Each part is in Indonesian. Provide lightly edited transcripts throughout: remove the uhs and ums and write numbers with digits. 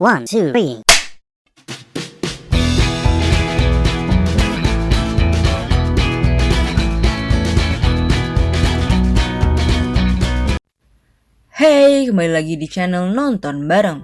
One, two, three. Hey, kembali lagi di channel Nonton Bareng.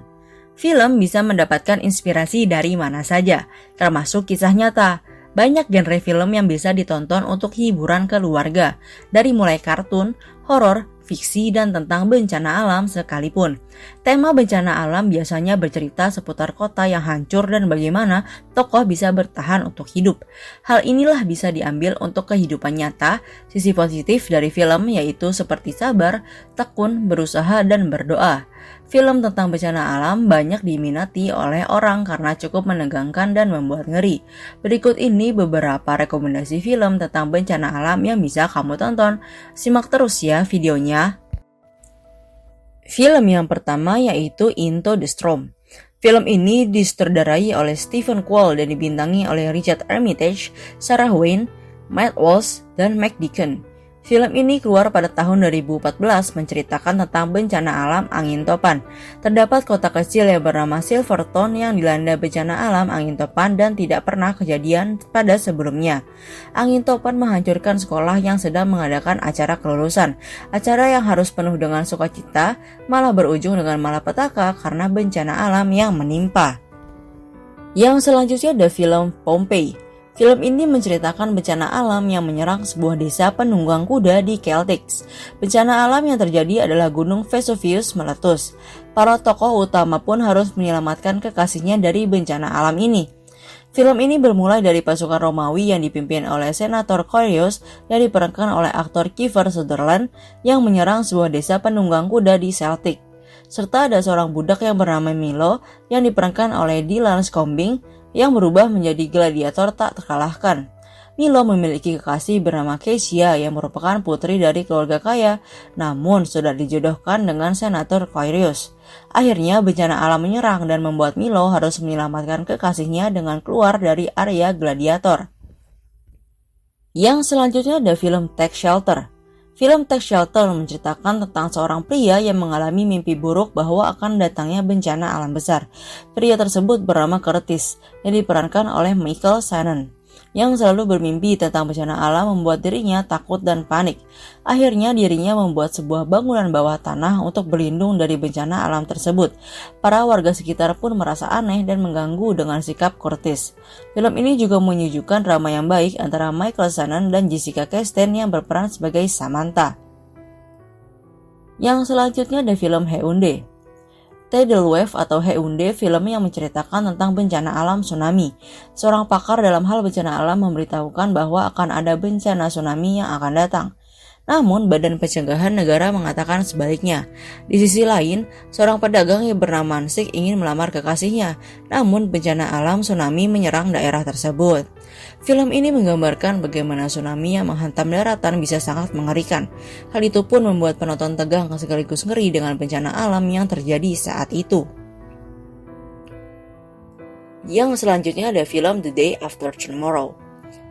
Film bisa mendapatkan inspirasi dari mana saja, termasuk kisah nyata. Banyak genre film yang bisa ditonton untuk hiburan keluarga, dari mulai kartun, horor, fiksi, dan tentang bencana alam sekalipun. Tema bencana alam biasanya bercerita seputar kota yang hancur dan bagaimana tokoh bisa bertahan untuk hidup. Hal inilah bisa diambil untuk kehidupan nyata. Sisi positif dari film yaitu seperti sabar, tekun, berusaha, dan berdoa. Film tentang bencana alam banyak diminati oleh orang karena cukup menegangkan dan membuat ngeri. Berikut ini beberapa rekomendasi film tentang bencana alam yang bisa kamu tonton. Simak terus ya videonya. Film yang pertama yaitu Into the Storm. Film ini disutradarai oleh Stephen Cole dan dibintangi oleh Richard Armitage, Sarah Wayne, Matt Walsh, dan Mac Deacon. Film ini keluar pada tahun 2014 menceritakan tentang bencana alam angin topan. Terdapat kota kecil yang bernama Silverton yang dilanda bencana alam angin topan dan tidak pernah kejadian pada sebelumnya. Angin topan menghancurkan sekolah yang sedang mengadakan acara kelulusan. Acara yang harus penuh dengan sukacita malah berujung dengan malapetaka karena bencana alam yang menimpa. Yang selanjutnya ada film Pompeii. Film ini menceritakan bencana alam yang menyerang sebuah desa penunggang kuda di Celtics. Bencana alam yang terjadi adalah gunung Vesuvius meletus. Para tokoh utama pun harus menyelamatkan kekasihnya dari bencana alam ini. Film ini bermulai dari pasukan Romawi yang dipimpin oleh Senator Curius yang diperankan oleh aktor Kiefer Sutherland yang menyerang sebuah desa penunggang kuda di Celtic. Serta ada seorang budak yang bernama Milo yang diperankan oleh Dylan Scombing yang berubah menjadi gladiator tak terkalahkan. Milo memiliki kekasih bernama Kesia yang merupakan putri dari keluarga kaya, namun sudah dijodohkan dengan Senator Curius. Akhirnya bencana alam menyerang dan membuat Milo harus menyelamatkan kekasihnya dengan keluar dari area gladiator. Yang selanjutnya ada film Take Shelter. Film Take Shelter menceritakan tentang seorang pria yang mengalami mimpi buruk bahwa akan datangnya bencana alam besar. Pria tersebut bernama Curtis yang diperankan oleh Michael Shannon. Yang selalu bermimpi tentang bencana alam membuat dirinya takut dan panik. Akhirnya dirinya membuat sebuah bangunan bawah tanah untuk berlindung dari bencana alam tersebut. Para warga sekitar pun merasa aneh dan mengganggu dengan sikap Curtis. Film ini juga menyuguhkan drama yang baik antara Michael Shannon dan Jessica Chastain yang berperan sebagai Samantha. Yang selanjutnya ada film Haeundae. Tidal Wave atau Haeundae, film yang menceritakan tentang bencana alam tsunami. Seorang pakar dalam hal bencana alam memberitahukan bahwa akan ada bencana tsunami yang akan datang. Namun, Badan Pencegahan Negara mengatakan sebaliknya. Di sisi lain, seorang pedagang yang bernama Ansik ingin melamar kekasihnya, namun bencana alam tsunami menyerang daerah tersebut. Film ini menggambarkan bagaimana tsunami yang menghantam daratan bisa sangat mengerikan. Hal itu pun membuat penonton tegang sekaligus ngeri dengan bencana alam yang terjadi saat itu. Yang selanjutnya ada film The Day After Tomorrow.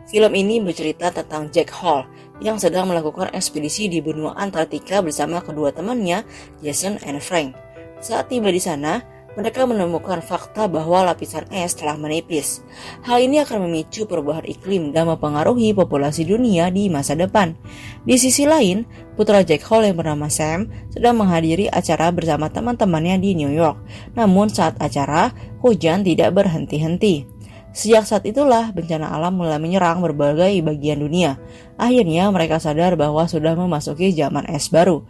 Film ini bercerita tentang Jack Hall yang sedang melakukan ekspedisi di benua Antartika bersama kedua temannya, Jason and Frank. Saat tiba di sana, mereka menemukan fakta bahwa lapisan es telah menipis. Hal ini akan memicu perubahan iklim dan mempengaruhi populasi dunia di masa depan. Di sisi lain, putra Jack Hall yang bernama Sam sedang menghadiri acara bersama teman-temannya di New York. Namun saat acara, hujan tidak berhenti-henti. Sejak saat itulah bencana alam mulai menyerang berbagai bagian dunia. Akhirnya mereka sadar bahwa sudah memasuki zaman es baru.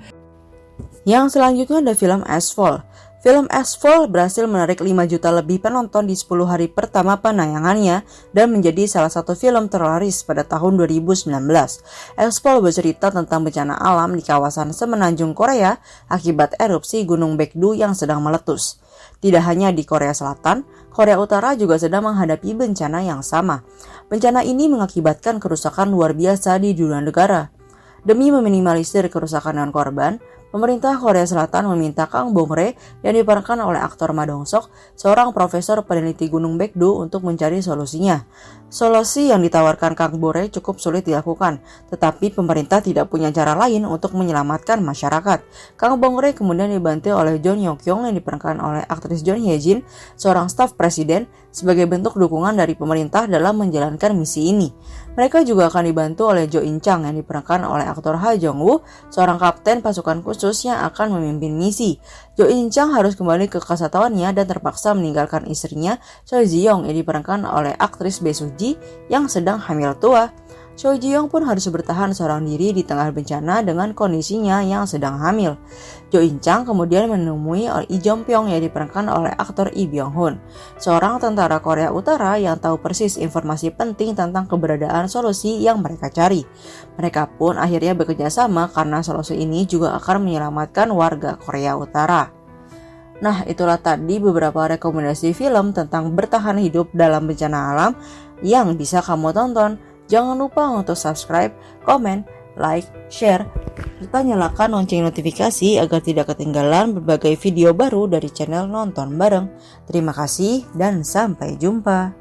Yang selanjutnya ada film Asphalt. Film Asphalt berhasil menarik 5 juta lebih penonton di 10 hari pertama penayangannya dan menjadi salah satu film terlaris pada tahun 2019. Asphalt bercerita tentang bencana alam di kawasan semenanjung Korea akibat erupsi Gunung Baekdu yang sedang meletus. Tidak hanya di Korea Selatan, Korea Utara juga sedang menghadapi bencana yang sama. Bencana ini mengakibatkan kerusakan luar biasa di 2 negara. Demi meminimalisir kerusakan dan korban, Pemerintah Korea Selatan meminta Kang Bong-rae yang diperankan oleh aktor Ma Dong-seok, seorang profesor peneliti Gunung Baekdu, untuk mencari solusinya. Solusi yang ditawarkan Kang Bong-rae cukup sulit dilakukan, tetapi pemerintah tidak punya cara lain untuk menyelamatkan masyarakat. Kang Bong-rae kemudian dibantu oleh John Yo-kyung yang diperankan oleh aktris John Hye-jin, seorang staf presiden, sebagai bentuk dukungan dari pemerintah dalam menjalankan misi ini. Mereka juga akan dibantu oleh Jo In-chang yang diperankan oleh aktor Ha Jong-woo, seorang kapten pasukan khusus yang akan memimpin misi. Jo In-chang harus kembali ke kesatuannya dan terpaksa meninggalkan istrinya Choi Ji-young yang diperankan oleh aktris Bae Su-ji yang sedang hamil tua. Choi Ji-young pun harus bertahan seorang diri di tengah bencana dengan kondisinya yang sedang hamil. Jo In-chang kemudian menemui Lee Jong-pyong yang diperankan oleh aktor Lee Byung-hun, seorang tentara Korea Utara yang tahu persis informasi penting tentang keberadaan solusi yang mereka cari. Mereka pun akhirnya bekerja sama karena solusi ini juga akan menyelamatkan warga Korea Utara. Nah, itulah tadi beberapa rekomendasi film tentang bertahan hidup dalam bencana alam yang bisa kamu tonton. Jangan lupa untuk subscribe, komen, like, share, serta nyalakan lonceng notifikasi agar tidak ketinggalan berbagai video baru dari channel Nonton Bareng. Terima kasih dan sampai jumpa.